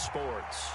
Sports.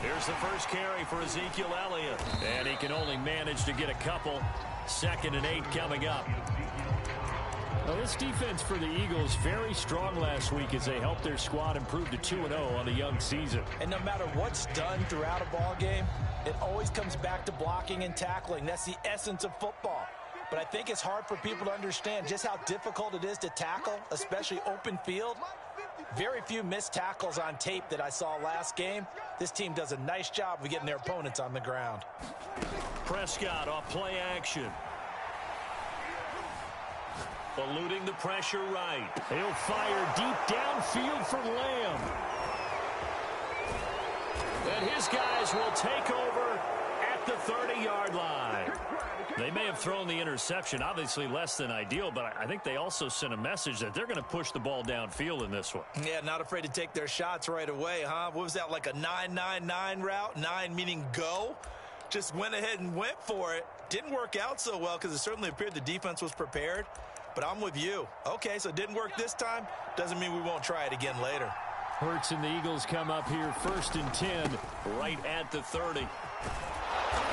Here's the first carry for Ezekiel Elliott, and he can only manage to get a couple. 2nd and 8 coming up. Well, this defense for the Eagles very strong last week as they helped their squad improve to 2-0 on the young season. And no matter what's done throughout a ball game, it always comes back to blocking and tackling. That's the essence of football. But I think it's hard for people to understand just how difficult it is to tackle, especially open field. Very few missed tackles on tape that I saw last game. This team does a nice job of getting their opponents on the ground. Prescott off play action. Eluding the pressure right. He'll fire deep downfield for Lamb. And his guys will take over at the 30-yard line. They may have thrown the interception, obviously less than ideal, but I think they also sent a message that they're going to push the ball downfield in this one. Yeah, not afraid to take their shots right away, huh? What was that, like a 9-9-9 route? 9 meaning go? Just went ahead and went for it. Didn't work out so well because it certainly appeared the defense was prepared. But I'm with you. Okay, so it didn't work this time. Doesn't mean we won't try it again later. Hurts and the Eagles come up here 1st and 10. Right at the 30.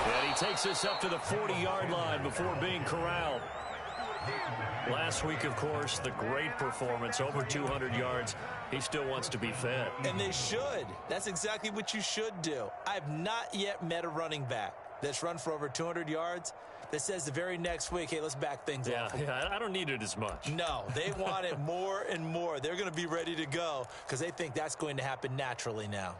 And he takes us up to the 40-yard line before being corralled. Last week, of course, the great performance, over 200 yards. He still wants to be fed. And they should. That's exactly what you should do. I've not yet met a running back that's run for over 200 yards that says the very next week, hey, let's back things up. Yeah, I don't need it as much. No, they want it more and more. They're going to be ready to go because they think that's going to happen naturally now.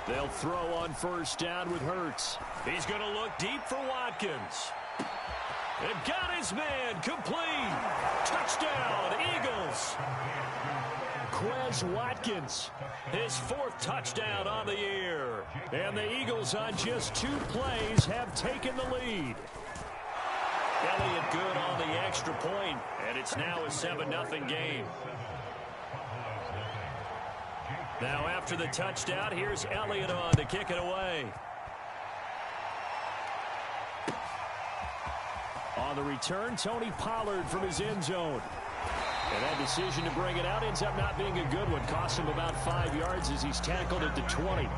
They'll throw on 1st down with Hurts. He's going to look deep for Watkins. And got his man complete. Touchdown, Eagles. Quez Watkins. His 4th touchdown on the year. And the Eagles on just 2 plays have taken the lead. Elliott good on the extra point, and it's now a 7-0 game. Now after the touchdown, here's Elliott on to kick it away. On the return, Tony Pollard from his end zone. And that decision to bring it out ends up not being a good one. Cost him about 5 yards as he's tackled at the 20.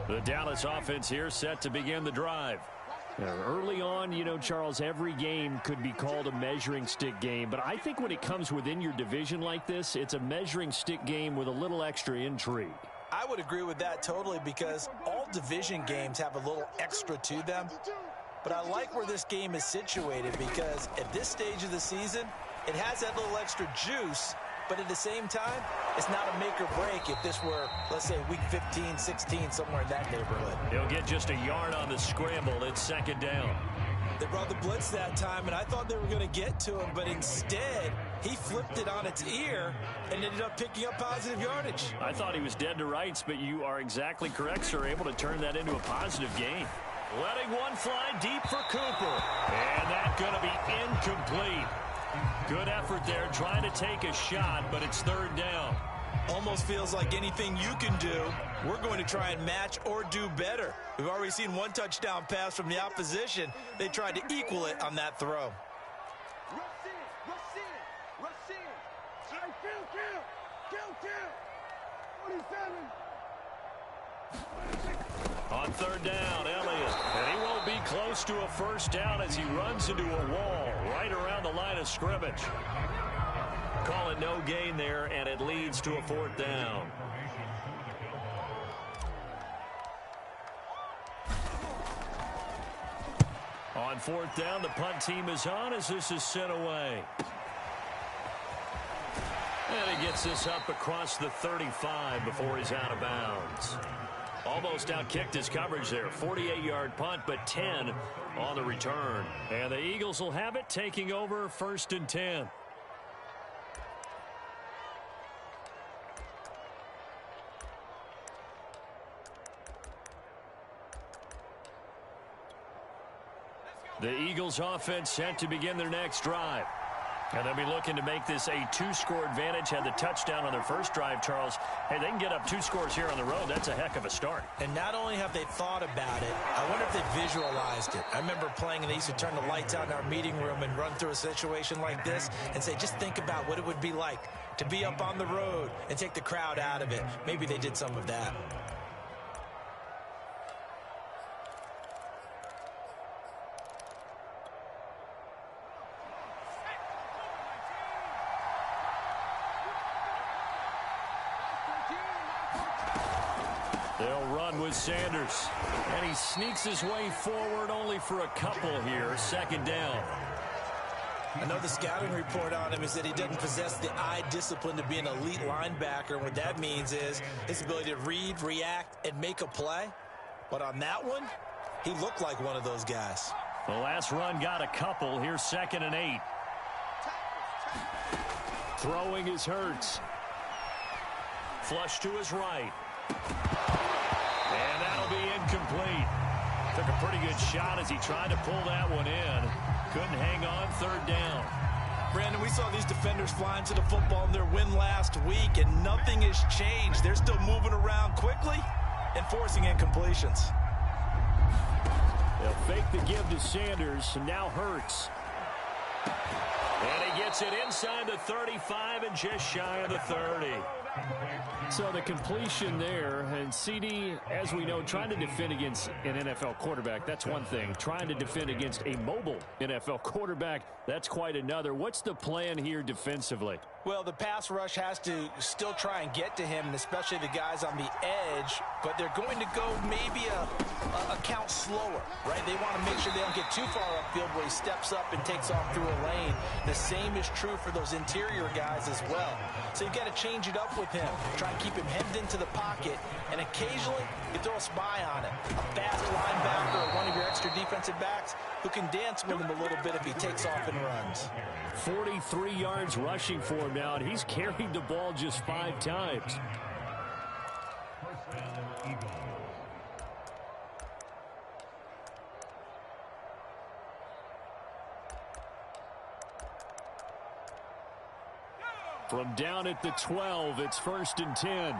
The Dallas offense here set to begin the drive. Early on, you know, Charles, every game could be called a measuring stick game. But I think when it comes within your division like this, it's a measuring stick game with a little extra intrigue. I would agree with that totally because all division games have a little extra to them. But I like where this game is situated because at this stage of the season, it has that little extra juice. But at the same time, it's not a make or break if this were, let's say, week 15, 16, somewhere in that neighborhood. He'll get just a yard on the scramble. It's 2nd down. They brought the blitz that time, and I thought they were going to get to him, but instead, he flipped it on its ear and ended up picking up positive yardage. I thought he was dead to rights, but you are exactly correct, sir. Able to turn that into a positive gain. Letting one fly deep for Cooper. And that's going to be incomplete. Good effort there, trying to take a shot, but it's 3rd down. Almost feels like anything you can do, we're going to try and match or do better. We've already seen 1 touchdown pass from the opposition. They tried to equal it on that throw. On 3rd down, Elliott. And he won't be close to a 1st down as he runs into a wall right around the line of scrimmage. Call it no gain there, and it leads to a 4th down. On fourth down, the punt team is on as this is sent away. And he gets this up across the 35 before he's out of bounds. Almost outkicked his coverage there. 48-yard punt, but 10 on the return. And the Eagles will have it, taking over 1st and 10. The Eagles offense set to begin their next drive. And they'll be looking to make this a 2-score advantage. Had the touchdown on their first drive, Charles. Hey, they can get up 2 scores here on the road. That's a heck of a start. And not only have they thought about it, I wonder if they visualized it. I remember playing and they used to turn the lights out in our meeting room and run through a situation like this and say, just think about what it would be like to be up on the road and take the crowd out of it. Maybe they did some of that. They'll run with Sanders. And he sneaks his way forward only for a couple here. 2nd down. I know the scouting report on him is that he doesn't possess the eye discipline to be an elite linebacker. And what that means is his ability to read, react, and make a play. But on that one, he looked like one of those guys. The last run got a couple. Here's 2nd and 8. Throwing is Hurts. Flush to his right. And that'll be incomplete. Took a pretty good shot as he tried to pull that one in. Couldn't hang on. 3rd down. Brandon, we saw these defenders flying to the football in their win last week, and nothing has changed. They're still moving around quickly and forcing incompletions. They'll fake the give to Sanders, and now Hurts. And he gets it inside the 35 and just shy of the 30. So the completion there, and CD, as we know, trying to defend against an NFL quarterback, that's one thing. Trying to defend against a mobile NFL quarterback, that's quite another. What's the plan here defensively? Well, the pass rush has to still try and get to him, and especially the guys on the edge, but they're going to go maybe a count slower, right? They want to make sure they don't get too far upfield where he steps up and takes off through a lane. The same is true for those interior guys as well. So you've got to change it up with him. Try and keep him hemmed into the pocket, and occasionally you throw a spy on him. A fast linebacker or one of your extra defensive backs who can dance with him a little bit if he takes off and runs. 43 yards rushing for him now, and he's carried the ball just 5 times. From down at the 12, it's 1st and 10.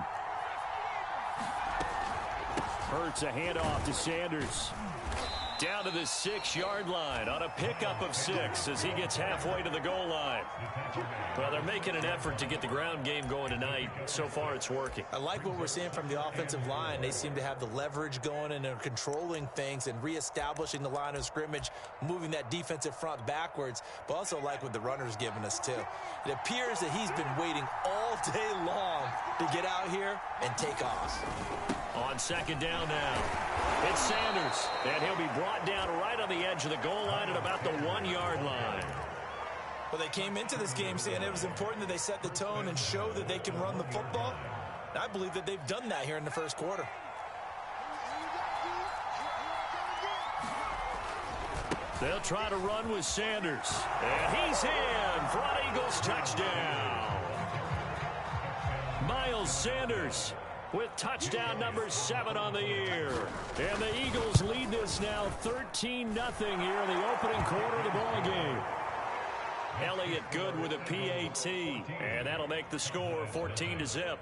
Hurts a handoff to Sanders. Down to the 6-yard line on a pickup of 6 as he gets halfway to the goal line. Well, they're making an effort to get the ground game going tonight. So far, it's working. I like what we're seeing from the offensive line. They seem to have the leverage going and they're controlling things and reestablishing the line of scrimmage, moving that defensive front backwards, but also like what the runner's giving us, too. It appears that he's been waiting all day long to get out here and take off. On 2nd down now, it's Sanders, and he'll be brought down right on the edge of the goal line at about the 1-yard line. Well, they came into this game saying it was important that they set the tone and show that they can run the football. And I believe that they've done that here in the first quarter. They'll try to run with Sanders, and he's in for an Eagles touchdown. Miles Sanders with touchdown number 7 on the year. And the Eagles lead this now 13-0 here in the opening quarter of the ball game. Elliott good with a PAT, and that'll make the score 14-0.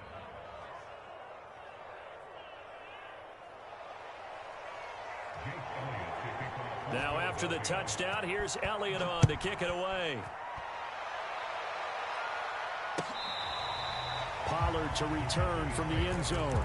Now after the touchdown, here's Elliott on to kick it away. Pollard to return from the end zone.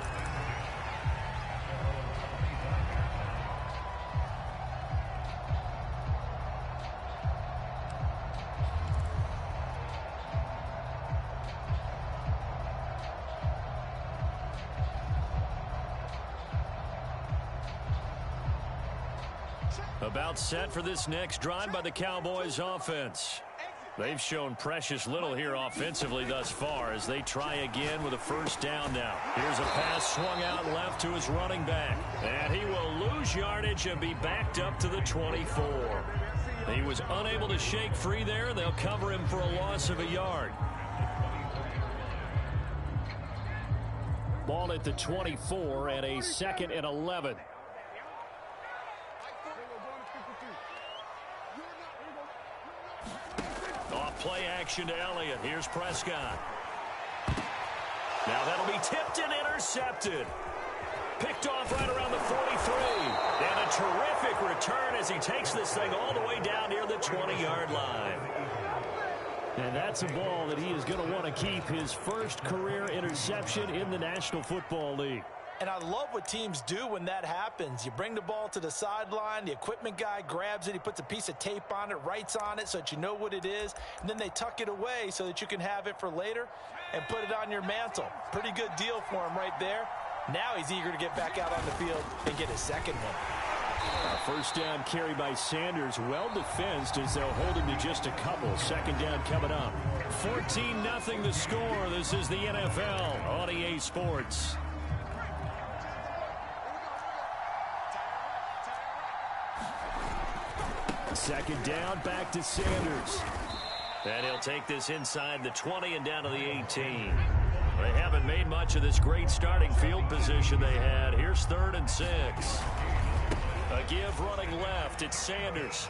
About set for this next drive by the Cowboys offense. They've shown precious little here offensively thus far as they try again with a first down now. Here's a pass swung out left to his running back. And he will lose yardage and be backed up to the 24. He was unable to shake free there. They'll cover him for a loss of a yard. Ball at the 24 and a 2nd and 11. Off play action to Elliott. Here's Prescott. Now that'll be tipped and intercepted. Picked off right around the 43. And a terrific return as he takes this thing all the way down near the 20-yard line. And that's a ball that he is going to want to keep, his first career interception in the National Football League. And I love what teams do when that happens. You bring the ball to the sideline, the equipment guy grabs it, he puts a piece of tape on it, writes on it so that you know what it is, and then they tuck it away so that you can have it for later and put it on your mantle. Pretty good deal for him right there. Now he's eager to get back out on the field and get his second one. First down carry by Sanders, well defensed as they'll hold him to just a couple. Second down coming up. 14-0 the score. This is the NFL on EA Sports. Second down, back to Sanders. And he'll take this inside the 20 and down to the 18. They haven't made much of this great starting field position they had. Here's 3rd and 6. A give running left. It's Sanders.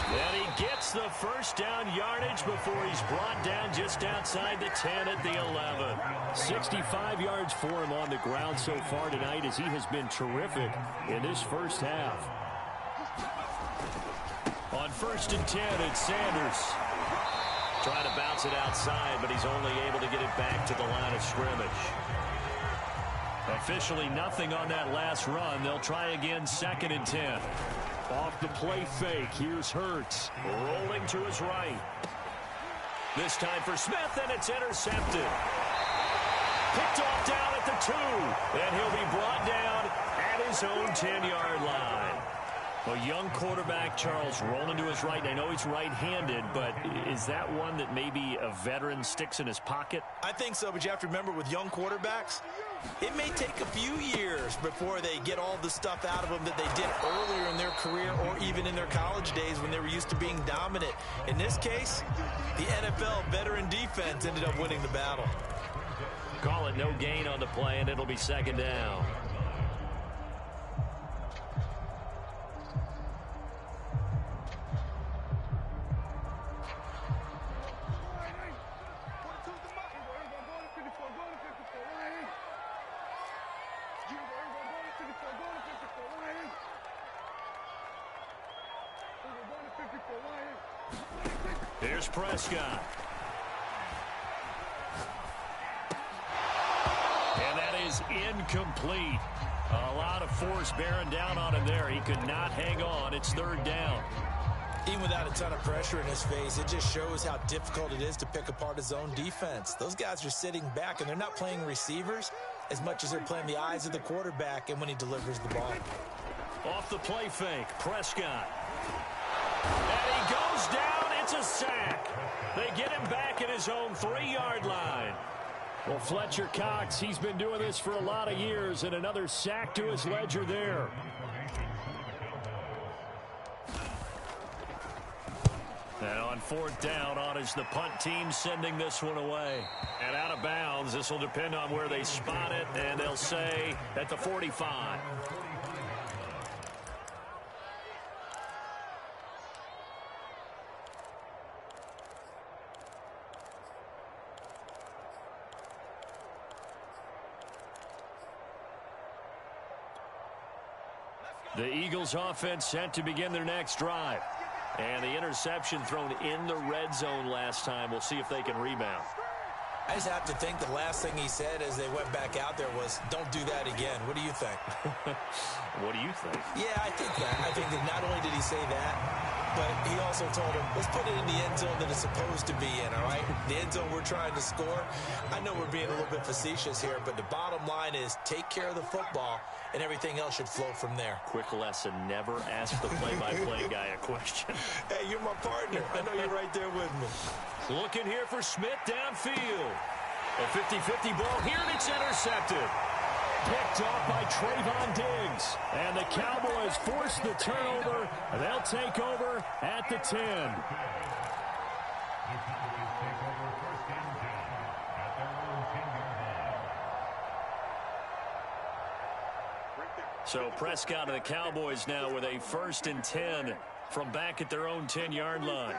And he gets the first down yardage before he's brought down just outside the 10 at the 11. 65 yards for him on the ground so far tonight as he has been terrific in this first half. On 1st and 10, it's Sanders. Trying to bounce it outside, but he's only able to get it back to the line of scrimmage. Officially nothing on that last run. They'll try again 2nd and 10. Off the play fake. Here's Hurts. Rolling to his right. This time for Smith, and it's intercepted. Picked off down at the 2. And he'll be brought down at his own 10-yard line. A young quarterback, Charles, rolling to his right. I know he's right-handed, but is that one that maybe a veteran sticks in his pocket? I think so, but you have to remember with young quarterbacks, it may take a few years before they get all the stuff out of them that they did earlier in their career or even in their college days when they were used to being dominant. In this case, the NFL veteran defense ended up winning the battle. Call it no gain on the play, and it'll be 2nd down. Here's Prescott. And that is incomplete. A lot of force bearing down on him there. He could not hang on. It's 3rd down. Even without a ton of pressure in his face, it just shows how difficult it is to pick apart his own defense. Those guys are sitting back, and they're not playing receivers as much as they're playing the eyes of the quarterback and when he delivers the ball. Off the play fake, Prescott. And he goes down. It's a sack. They get him back at his own 3-yard line. Well, Fletcher Cox, he's been doing this for a lot of years, and another sack to his ledger there. And on 4th down, on is the punt team sending this one away. And out of bounds, this will depend on where they spot it, and they'll say at the 45. The Eagles offense set to begin their next drive. And the interception thrown in the red zone last time. We'll see if they can rebound. I just have to think the last thing he said as they went back out there was, don't do that again. What do you think? What do you think? Yeah, I think that. I think that not only did he say that, but he also told him, let's put it in the end zone that it's supposed to be in, all right? The end zone we're trying to score. I know we're being a little bit facetious here, but the bottom line is take care of the football, and everything else should flow from there. Quick lesson, never ask the play-by-play guy a question. Hey, you're my partner. I know you're right there with me. Looking here for Smith downfield. A 50-50 ball here, and it's intercepted. Picked off by Trayvon Diggs. And the Cowboys force the turnover. They'll take over at the 10. So Prescott and the Cowboys now with a 1st and 10 from back at their own 10-yard line.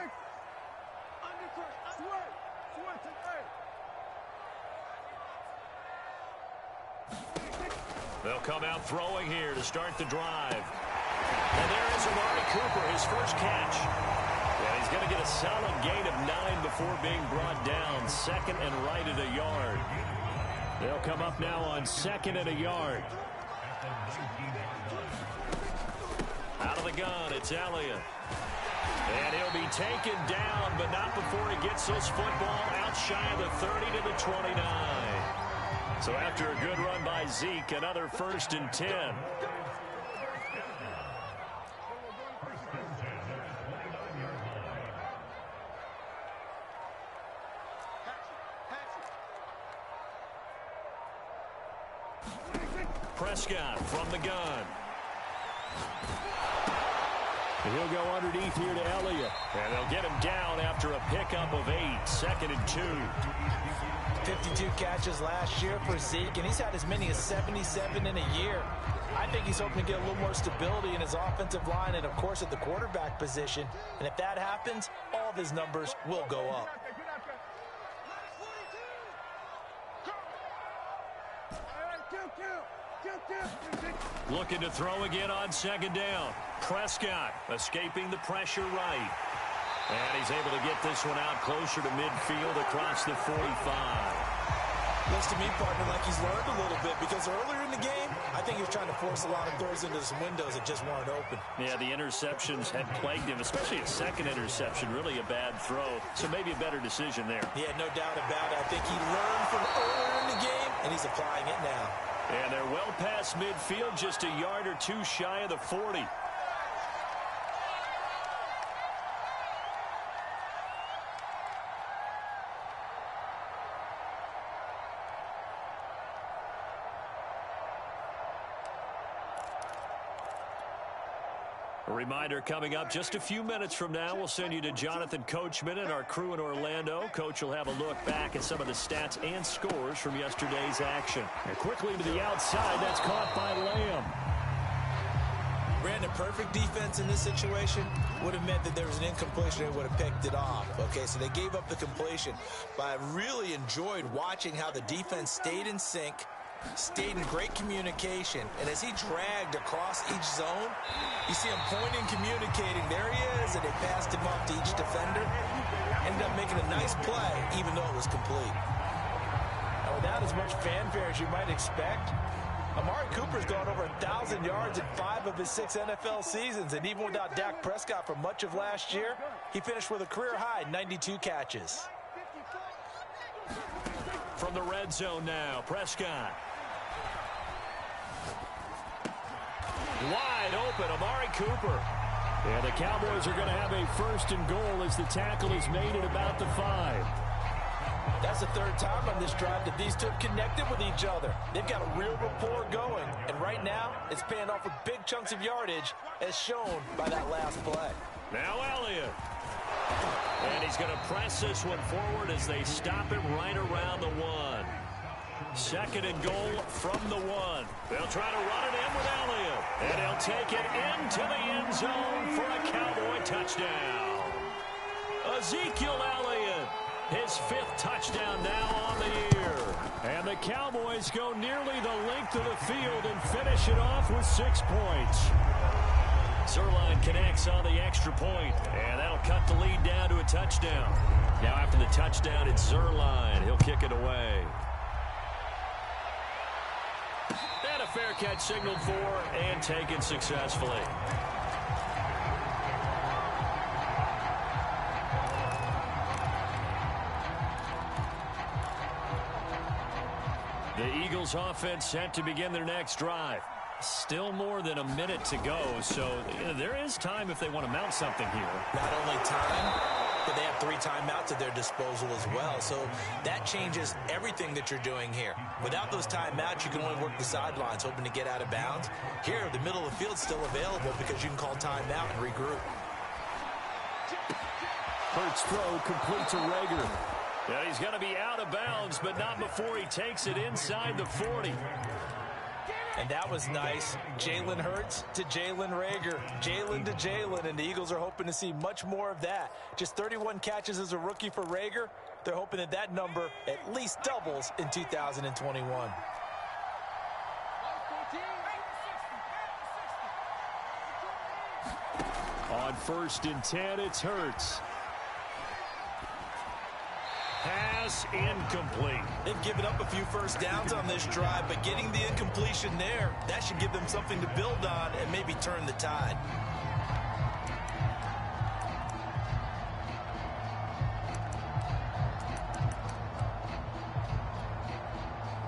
They'll come out throwing here to start the drive. And there is Amari Cooper, his first catch. And he's going to get a solid gain of 9 before being brought down. 2nd and right at a yard. They'll come up now on 2nd and a yard. Out of the gun, it's Elliott. And he'll be taken down, but not before he gets this football out shy of the 30 to the 29. So after a good run by Zeke, another 1st and 10. Prescott from the gun. He'll go underneath here to Elliott. And they'll get him down after a pickup of 8. 2nd and 2. 52 catches last year for Zeke, and he's had as many as 77 in a year. I think he's hoping to get a little more stability in his offensive line and, of course, at the quarterback position. And if that happens, all of his numbers will go up. Looking to throw again on 2nd down. Prescott escaping the pressure right. And he's able to get this one out closer to midfield across the 45. Looks to me, partner, like he's learned a little bit, because earlier in the game, I think he was trying to force a lot of throws into some windows that just weren't open. Yeah, the interceptions had plagued him, especially a 2nd interception, really a bad throw. So maybe a better decision there. Yeah, no doubt about it. I think he learned from earlier in the game, and he's applying it now. And they're well past midfield, just a yard or 2 shy of the 40. A reminder coming up just a few minutes from now, we'll send you to Jonathan Coachman and our crew in Orlando. Coach will have a look back at some of the stats and scores from yesterday's action. And quickly to the outside, that's caught by Lamb. Brandon, perfect defense in this situation would have meant that there was an incompletion and would have picked it off. Okay, so they gave up the completion. But I really enjoyed watching how the defense stayed in sync, stayed in great communication, and as he dragged across each zone, you see him pointing, communicating. There he is, and they passed him off to each defender. Ended up making a nice play, even though it was complete. Now, without as much fanfare as you might expect, Amari Cooper's gone over 1,000 yards in 5 of his 6 NFL seasons, and even without Dak Prescott for much of last year, he finished with a career-high 92 catches. From the red zone now, Prescott. Wide open, Amari Cooper. And the Cowboys are going to have a 1st and goal as the tackle is made at about the 5. That's the 3rd time on this drive that these two have connected with each other. They've got a real rapport going, and right now it's paying off with big chunks of yardage, as shown by that last play. Now Elliott. And he's going to press this one forward as they stop it right around the 1. 2nd and goal from the 1. They'll try to run it in with Elliott. And he'll take it into the end zone for a Cowboy touchdown. Ezekiel Elliott, his 5th touchdown now on the year. And the Cowboys go nearly the length of the field and finish it off with 6 points. Zerline connects on the extra point, and that'll cut the lead down to a touchdown. Now after the touchdown, it's Zerline. He'll kick it away. And a fair catch signaled for and taken successfully. The Eagles offense set to begin their next drive. Still more than a minute to go, so there is time if they want to mount something here. Not only time, but they have 3 timeouts at their disposal as well. So that changes everything that you're doing here. Without those timeouts, you can only work the sidelines, hoping to get out of bounds. Here, the middle of the field's still available because you can call timeout and regroup. Hurts throw complete to Rager. Yeah, he's going to be out of bounds, but not before he takes it inside the 40. And that was nice. Jalen Hurts to Jalen Rager. Jalen to Jalen, and the Eagles are hoping to see much more of that. Just 31 catches as a rookie for Rager. They're hoping that that number at least doubles in 2021. On 1st and 10, it's Hurts. Pass incomplete. They've given up a few first downs on this drive, but getting the incompletion there, that should give them something to build on and maybe turn the tide.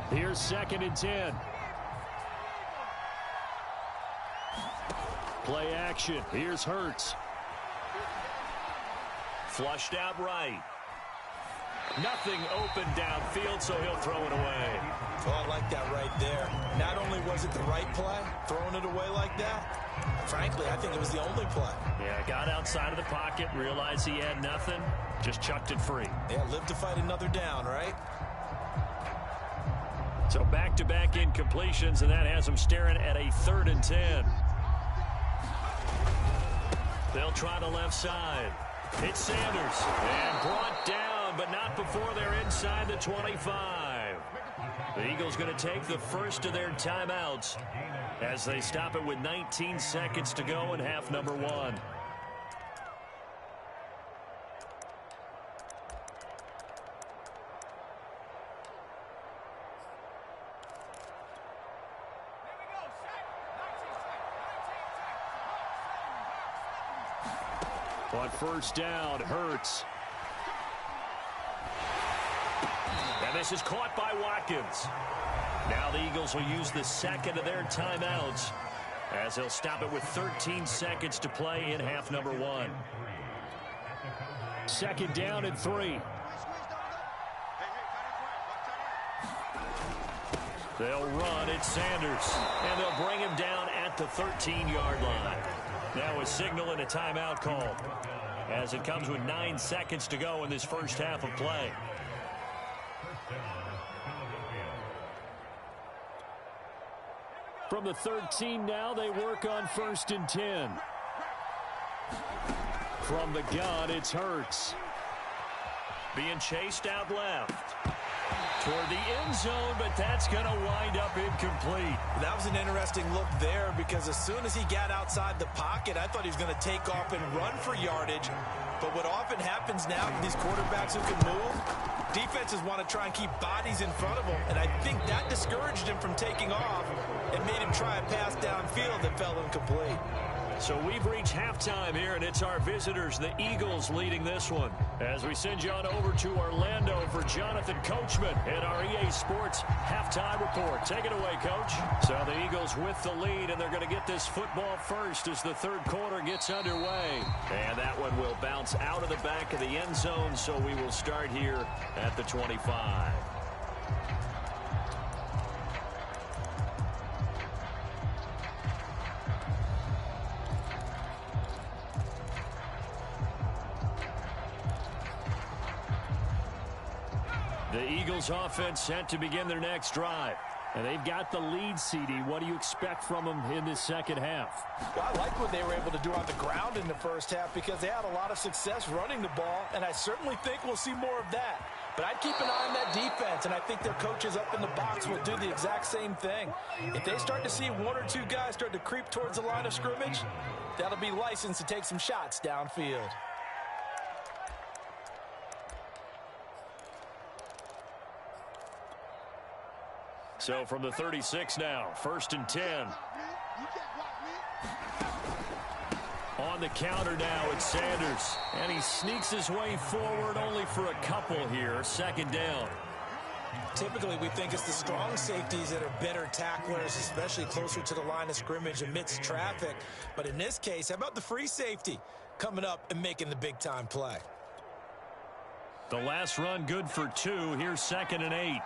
Here's 2nd and 10. Play action. Here's Hurts. Flushed out right. Nothing open downfield, so he'll throw it away. Oh, I like that right there. Not only was it the right play, throwing it away like that, frankly, I think it was the only play. Yeah, got outside of the pocket, realized he had nothing, just chucked it free. Yeah, live to fight another down, right? So back-to-back incompletions, and that has him staring at a 3rd and 10. They'll try the left side. It's Sanders, and brought down, but not before they're inside the 25. The Eagles going to take the first of their timeouts as they stop it with 19 seconds to go in half number 1. On 1st down, Hurts. And this is caught by Watkins. Now the Eagles will use the 2nd of their timeouts as they'll stop it with 13 seconds to play in half number 1. 2nd down and 3. They'll run. It's Sanders. And they'll bring him down at the 13-yard line. Now a signal and a timeout call as it comes with 9 seconds to go in this first half of play. From the 13 now, they work on 1st and 10. From the gun, it's Hurts. Being chased out left. Toward the end zone, but that's going to wind up incomplete. That was an interesting look there because as soon as he got outside the pocket, I thought he was going to take off and run for yardage. But what often happens now with these quarterbacks who can move, defenses want to try and keep bodies in front of them, and I think that discouraged him from taking off and made him try a pass downfield that fell incomplete. So we've reached halftime here, and it's our visitors, the Eagles, leading this one. As we send you on over to Orlando for Jonathan Coachman and our EA Sports halftime report. Take it away, Coach. So the Eagles with the lead, and they're going to get this football first as the 3rd quarter gets underway. And that one will bounce out of the back of the end zone, so we will start here at the 25. The Eagles offense set to begin their next drive. And they've got the lead, CD. What do you expect from them in this second half? Well, I like what they were able to do on the ground in the first half because they had a lot of success running the ball, and I certainly think we'll see more of that. But I'd keep an eye on that defense, and I think their coaches up in the box will do the exact same thing. If they start to see 1 or 2 guys start to creep towards the line of scrimmage, that'll be licensed to take some shots downfield. So from the 36 now, 1st and 10. On the counter now, it's Sanders. And he sneaks his way forward only for a couple here. 2nd down. Typically, we think it's the strong safeties that are better tacklers, especially closer to the line of scrimmage amidst traffic. But in this case, how about the free safety coming up and making the big-time play? The last run good for 2. Here's 2nd and 8.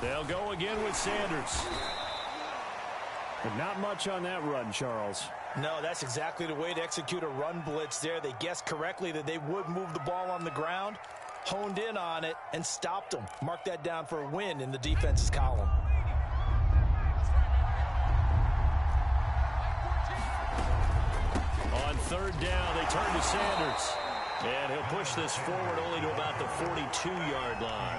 They'll go again with Sanders. But not much on that run, Charles. No, that's exactly the way to execute a run blitz there. They guessed correctly that they would move the ball on the ground, honed in on it, and stopped them. Mark that down for a win in the defense's column. On 3rd down, they turn to Sanders. And he'll push this forward only to about the 42-yard line.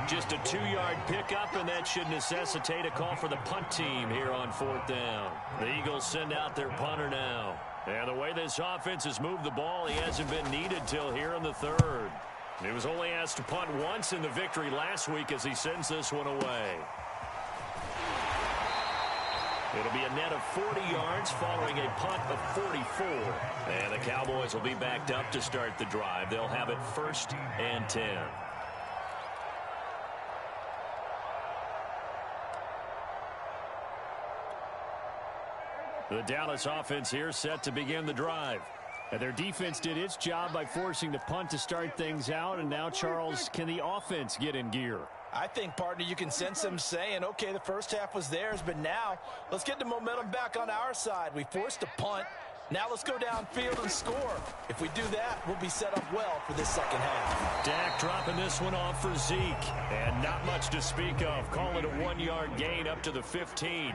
Just a 2-yard pickup, and that should necessitate a call for the punt team here on 4th down. The Eagles send out their punter now. And the way this offense has moved the ball, he hasn't been needed till here in the 3rd. He was only asked to punt once in the victory last week as he sends this one away. It'll be a net of 40 yards following a punt of 44. And the Cowboys will be backed up to start the drive. They'll have it 1st and 10. The Dallas offense here set to begin the drive. And their defense did its job by forcing the punt to start things out. And now, Charles, can the offense get in gear? I think, partner, you can sense them saying, okay, the first half was theirs, but now let's get the momentum back on our side. We forced a punt. Now let's go downfield and score. If we do that, we'll be set up well for this second half. Dak dropping this one off for Zeke. And not much to speak of. Call it a 1-yard gain up to the 15.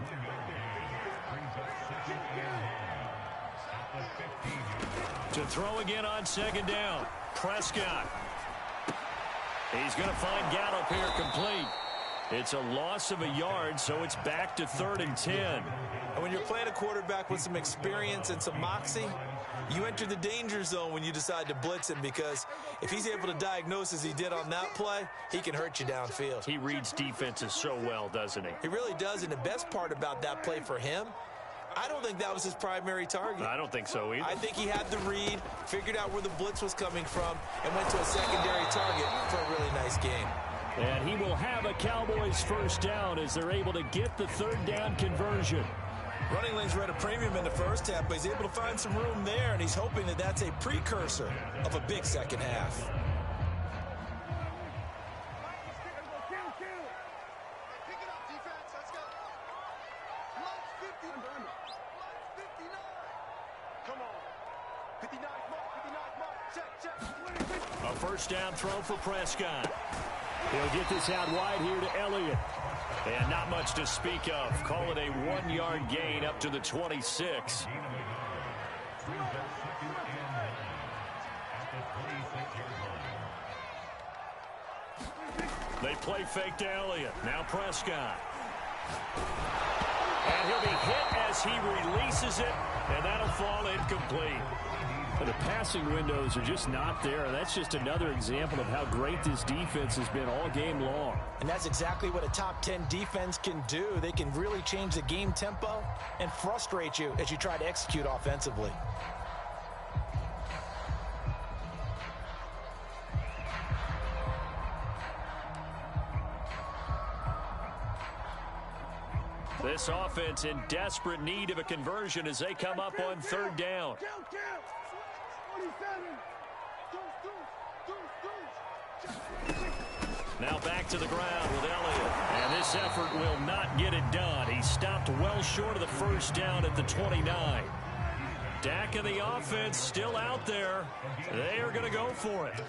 To throw again on 2nd down. Prescott. He's going to find Gallup here complete. It's a loss of a yard, so it's back to 3rd and 10. And when you're playing a quarterback with some experience and some moxie, you enter the danger zone when you decide to blitz him, because if he's able to diagnose as he did on that play, he can hurt you downfield. He reads defenses so well, doesn't he? He really does, and the best part about that play for him, I don't think that was his primary target. I don't think so either. I think he had the read, figured out where the blitz was coming from, and went to a secondary target for a really nice game. And he will have a Cowboys 1st down as they're able to get the 3rd down conversion. Running lanes were at a premium in the first half, but he's able to find some room there, and he's hoping that that's a precursor of a big second half. A 1st down throw for Prescott. He'll get this out wide here to Elliott. And not much to speak of. Call it a 1-yard gain up to the 26. They play fake to Elliott. Now Prescott. And he'll be hit as he releases it, and that'll fall incomplete. The passing windows are just not there. That's just another example of how great this defense has been all game long. And that's exactly what a top 10 defense can do. They can really change the game tempo and frustrate you as you try to execute offensively. This offense in desperate need of a conversion as they come up on 3rd down. Now back to the ground with Elliott. And this effort will not get it done. He stopped well short of the 1st down at the 29. Dak and the offense still out there. They are going to go for it.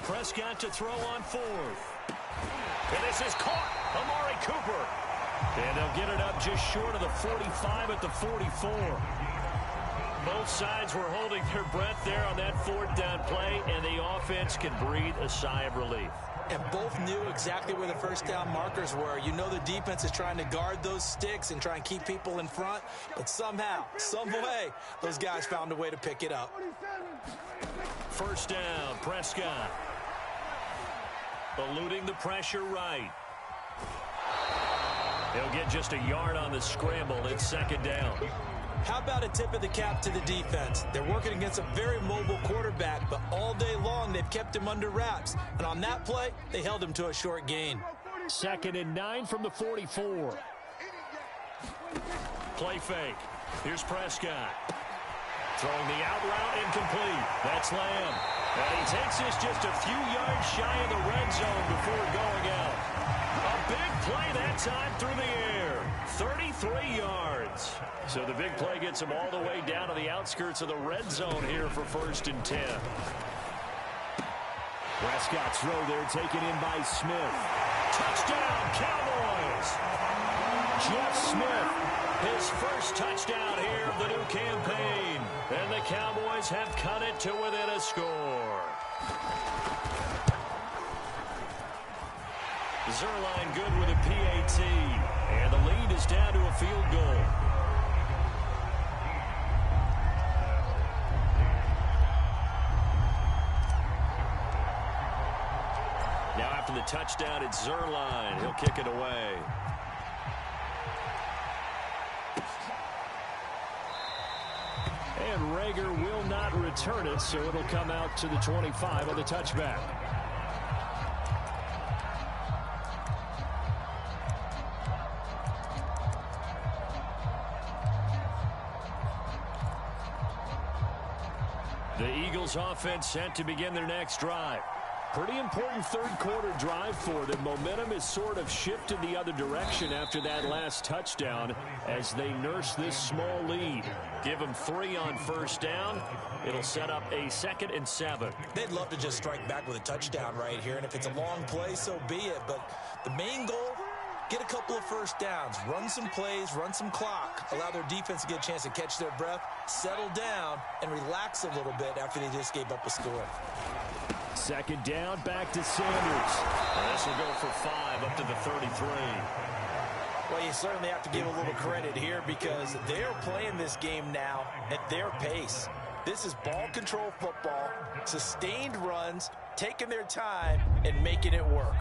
Prescott to throw on 4th. And this is caught. Amari Cooper. And they'll get it up just short of the 45 at the 44. Both sides were holding their breath there on that 4th down play, and the offense can breathe a sigh of relief. And both knew exactly where the 1st down markers were. You know the defense is trying to guard those sticks and try and keep people in front, but somehow, some way, those guys found a way to pick it up. 1st down, Prescott. Eluding the pressure right. He'll get just a yard on the scramble. It's 2nd down. How about a tip of the cap to the defense? They're working against a very mobile quarterback, but all day long they've kept him under wraps. And on that play, they held him to a short gain. 2nd and 9 from the 44. Play fake. Here's Prescott. Throwing the out route incomplete. That's Lamb. And he takes this just a few yards shy of the red zone before going out. A big play that time through the air. 33 yards. So the big play gets him all the way down to the outskirts of the red zone here for 1st and 10. Prescott's throw there taken in by Smith. Touchdown, Cowboys! Jeff Smith, his first touchdown here of the new campaign. And the Cowboys have cut it to within a score. Zerline good with a PAT. And the lead is down to a field goal. Now after the touchdown, it's Zerline. He'll kick it away. And Rager will not return it, so it'll come out to the 25 on the touchback. The Eagles offense set to begin their next drive. Pretty important third-quarter drive for them. Momentum is sort of shifted the other direction after that last touchdown as they nurse this small lead. Give them 3 on 1st down. It'll set up a 2nd and 7. They'd love to just strike back with a touchdown right here, and if it's a long play, so be it. But the main goal, get a couple of 1st downs, run some plays, run some clock, allow their defense to get a chance to catch their breath, settle down, and relax a little bit after they just gave up a score. 2nd down, back to Sanders. And this will go for 5 up to the 33. Well, you certainly have to give a little credit here because they're playing this game now at their pace. This is ball control football, sustained runs, taking their time, and making it work.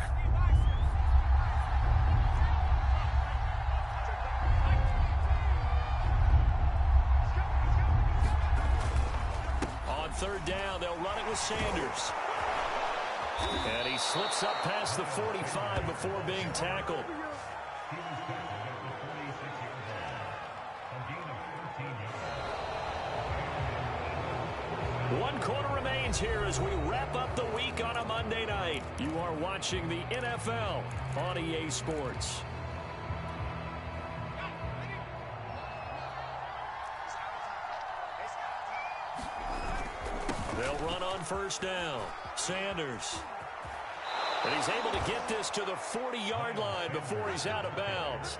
On 3rd down, they'll run it with Sanders. And he slips up past the 45 before being tackled. One quarter remains here as we wrap up the week on a Monday night. You are watching the NFL on EA Sports. They'll run on 1st down. Sanders. And he's able to get this to the 40-yard line before he's out of bounds.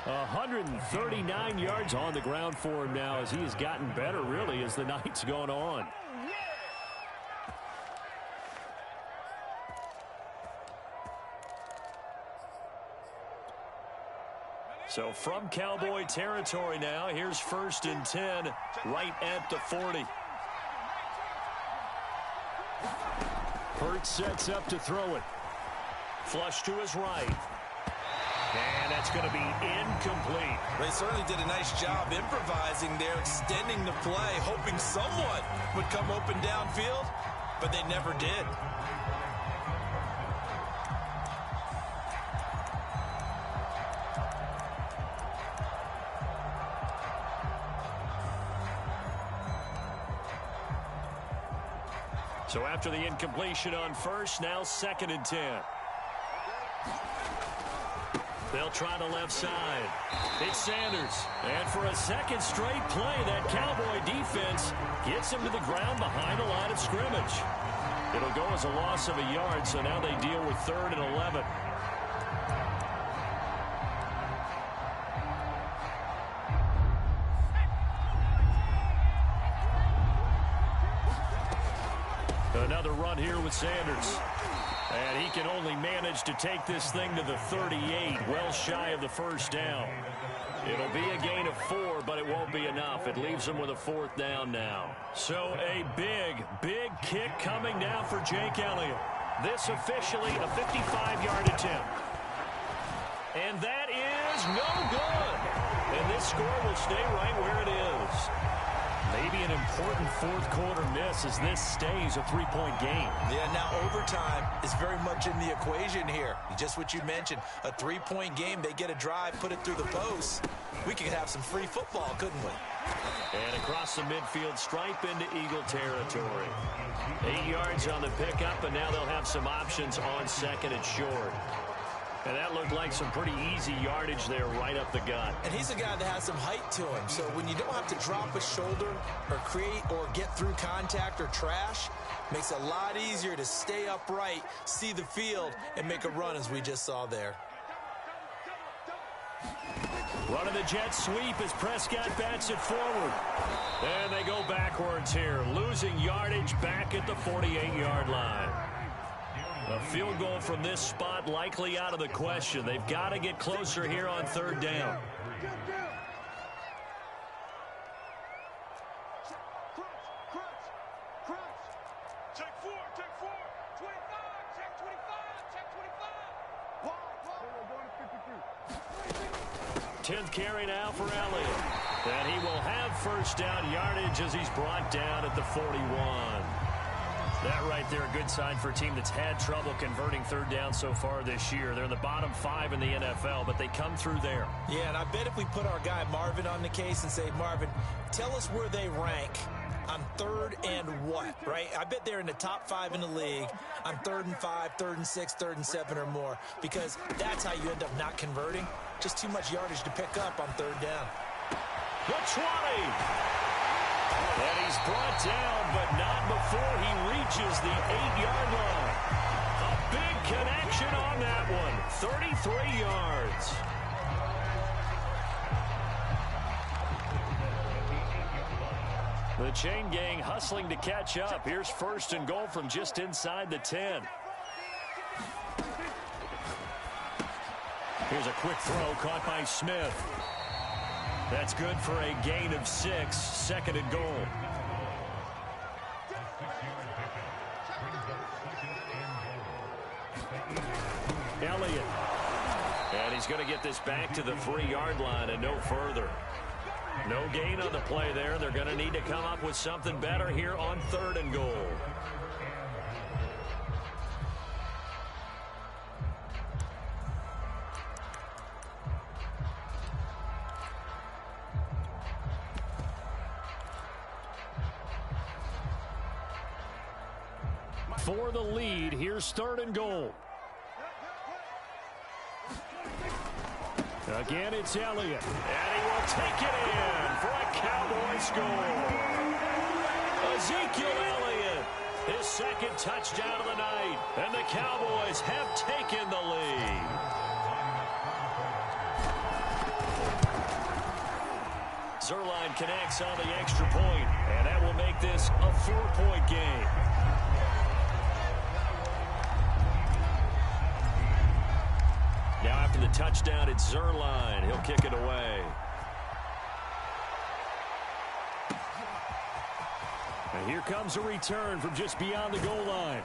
139 yards on the ground for him now as he has gotten better, really, as the night's gone on. So from Cowboy territory now, here's 1st and 10 right at the 40. Hurts sets up to throw it. Flush to his right. And that's going to be incomplete. They certainly did a nice job improvising there, extending the play, hoping someone would come open downfield, but they never did. So after the incompletion on 1st, now 2nd and 10. They'll try the left side. It's Sanders. And for a 2nd straight play, that Cowboy defense gets him to the ground behind the line of scrimmage. It'll go as a loss of a yard, so now they deal with 3rd and 11. Another run here with Sanders. And he can only manage to take this thing to the 38, well shy of the 1st down. It'll be a gain of 4, but it won't be enough. It leaves him with a 4th down now. So a big, big kick coming now for Jake Elliott. This officially a 55-yard attempt. And that is no good. And this score will stay right where it is. Maybe an important fourth-quarter miss as this stays a three-point game. Yeah, now overtime is very much in the equation here. Just what you mentioned, a three-point game, they get a drive, put it through the post. We could have some free football, couldn't we? And across the midfield stripe into Eagle territory. 8 yards on the pickup, and now they'll have some options on second and short. And that looked like some pretty easy yardage there right up the gut. And he's a guy that has some height to him. So when you don't have to drop a shoulder or create or get through contact or trash, makes it a lot easier to stay upright, see the field, and make a run as we just saw there. Running the jet sweep as Prescott bats it forward. And they go backwards here, losing yardage back at the 48-yard line. A field goal from this spot likely out of the question. They've got to get closer here on third down. Check 4, 25, check 25. 10th carry now for Elliott. And he will have first down yardage as he's brought down at the 41. That right there, a good sign for a team that's had trouble converting third down so far this year. They're in the bottom 5 in the NFL, but they come through there. Yeah, and I bet if we put our guy Marvin on the case and say, Marvin, tell us where they rank on third and what, right? I bet they're in the top 5 in the league on 3rd and 5, 3rd and 6, 3rd and 7 or more, because that's how you end up not converting. Just too much yardage to pick up on third down. The 20. And he's brought down, but not before he reaches the 8-yard line. A big connection on that one. 33 yards. The chain gang hustling to catch up. Here's first and goal from just inside the 10. Here's a quick throw caught by Smith. That's good for a gain of 6, second and goal. Elliott. And he's going to get this back to the 3-yard line and no further. No gain on the play there. They're going to need to come up with something better here on third and goal. For the lead, here's third and goal. Again, it's Elliott. And he will take it in for a Cowboy score. Ezekiel Elliott, his second touchdown of the night. And the Cowboys have taken the lead. Zerline connects on the extra point, and that will make this a 4-point game. Now after the touchdown, it's Zerline. He'll kick it away. And here comes a return from just beyond the goal line.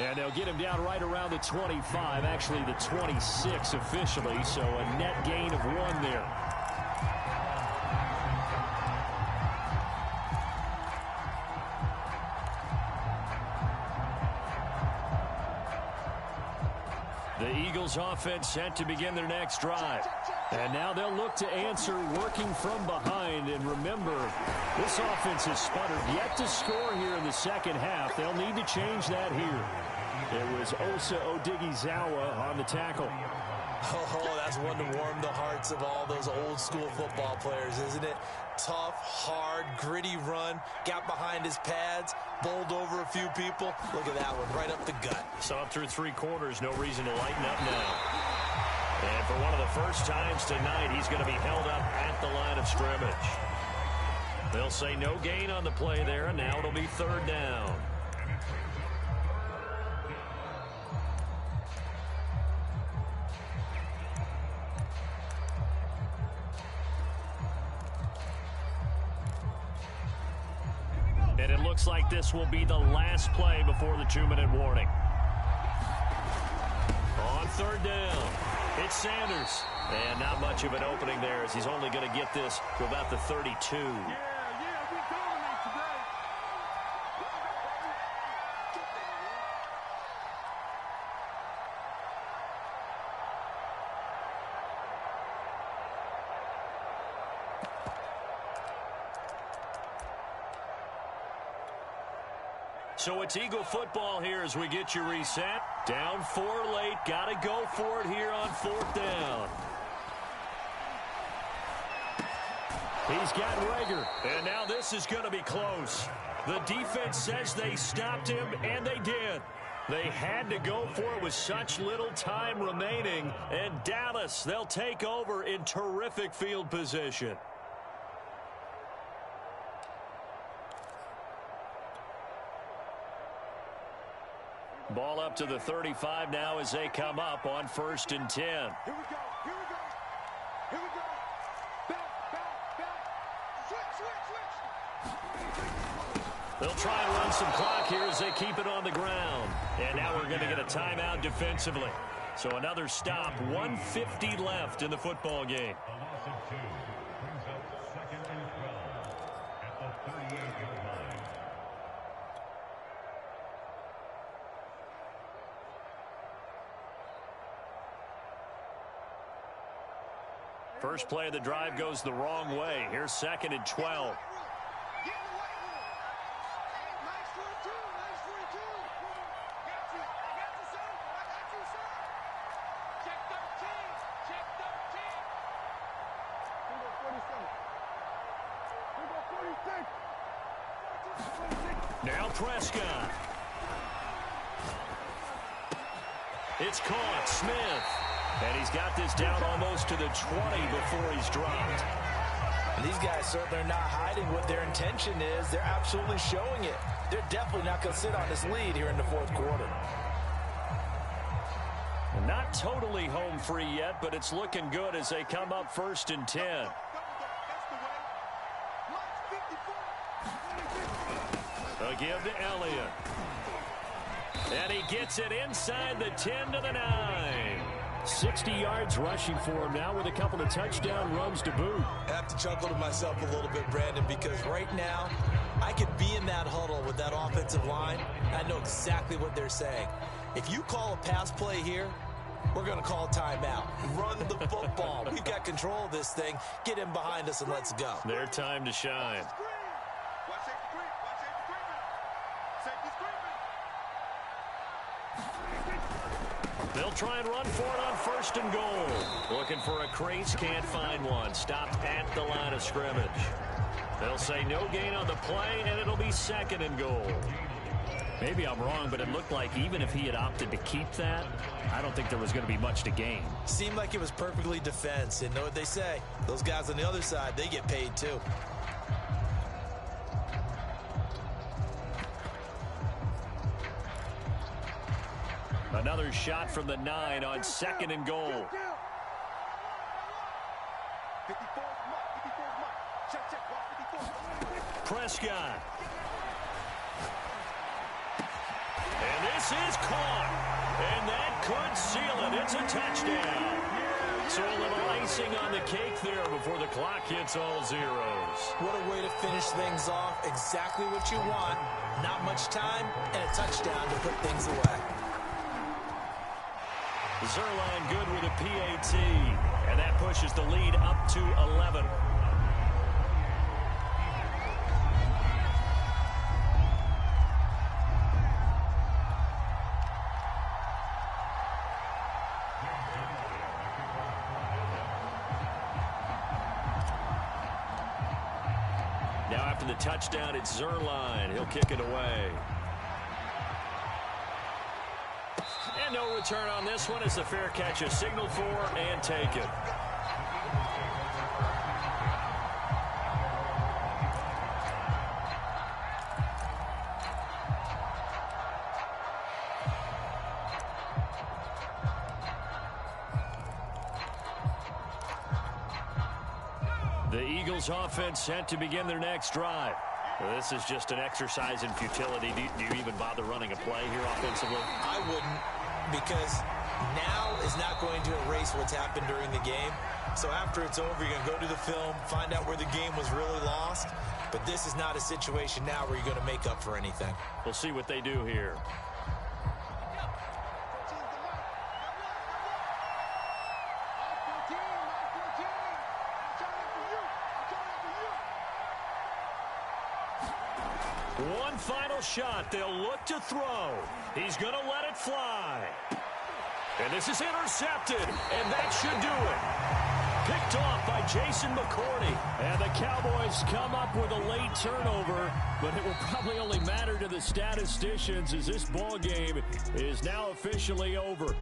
And they'll get him down right around the 25, actually the 26 officially, so a net gain of 1 there. The Eagles offense set to begin their next drive. And now they'll look to answer working from behind. And remember, this offense has sputtered yet to score here in the second half. They'll need to change that here. It was Osa Odighizuwa on the tackle. Oh, that's one to warm the hearts of all those old school football players, isn't it? Tough, hard, gritty run, got behind his pads, bowled over a few people. Look at that one, right up the gut. Saw it through 3 quarters, no reason to lighten up now. And for one of the first times tonight, he's going to be held up at the line of scrimmage. They'll say no gain on the play there, and now it'll be third down. And it looks like this will be the last play before the 2-minute warning. On third down. It's Sanders. And not much of an opening there as he's only going to get this to about the 32. Yeah, we dominate today. So it's Eagle football here as we get you reset. Down 4 late. Got to go for it here on 4th down. He's got Rager. And now this is going to be close. The defense says they stopped him, and they did. They had to go for it with such little time remaining. And Dallas, they'll take over in terrific field position. Ball up to the 35 now as they come up on 1st and 10. Here we go. Here we go. Here we go. Back. Switch. They'll try and run some clock here as they keep it on the ground. And now we're going to get a timeout defensively. So another stop. 1:50 left in the football game. A loss of 2 brings up 2nd and 12 at the 38-yard line. First play of the drive goes the wrong way. Here's 2nd and 12. Get in the white room. Hey, nice 42. Nice 42. Got you. I got you, sir. I got you, sir. Check 13. Check 13. We go 47. We go 46. 46. Now Prescott. It's caught. Smith. And he's got this down almost to the 20 before he's dropped. And these guys certainly are not hiding what their intention is. They're absolutely showing it. They're definitely not going to sit on this lead here in the 4th quarter. Not totally home free yet, but it's looking good as they come up 1st and 10. That's the way. March 54. A give to Elliott. And he gets it inside the 10 to the 9. 60 yards rushing for him now with a couple of touchdown runs to boot. I have to chuckle to myself a little bit, Brandon, because right now I could be in that huddle with that offensive line. I know exactly what they're saying. If you call a pass play here, we're going to call timeout. Run the football. We've got control of this thing. Get in behind us and let's go. Their time to shine. Watch safety screen. Watch safety screen. Safety screen. They'll try and run for it on 1st and goal. Looking for a crease, can't find one. Stopped at the line of scrimmage. They'll say no gain on the play, and it'll be 2nd and goal. Maybe I'm wrong, but it looked like even if he had opted to keep that, I don't think there was going to be much to gain. Seemed like it was perfectly defense. And know what they say? Those guys on the other side, they get paid too. Another shot from the 9 on 2nd and goal. 54's mark. 54's mark. Check. Watch 54. Prescott. And this is caught. And that could seal it. It's a touchdown. So a little icing on the cake there before the clock hits all zeros. What a way to finish things off. Exactly what you want. Not much time and a touchdown to put things away. Zerline good with a PAT. And that pushes the lead up to 11. Now after the touchdown, it's Zerline. He'll kick it away. And no return on this one as the fair catch is signaled for and taken. The Eagles offense set to begin their next drive. This is just an exercise in futility. Do you even bother running a play here offensively? I wouldn't, because now is not going to erase what's happened during the game. So after it's over, you're going to go to the film, find out where the game was really lost. But this is not a situation now where you're going to make up for anything. We'll see what they do here. One final shot. They'll look to throw. He's going to let it fly. And this is intercepted, and that should do it. Picked off by Jason McCourty. And the Cowboys come up with a late turnover, but it will probably only matter to the statisticians as this ball game is now officially over.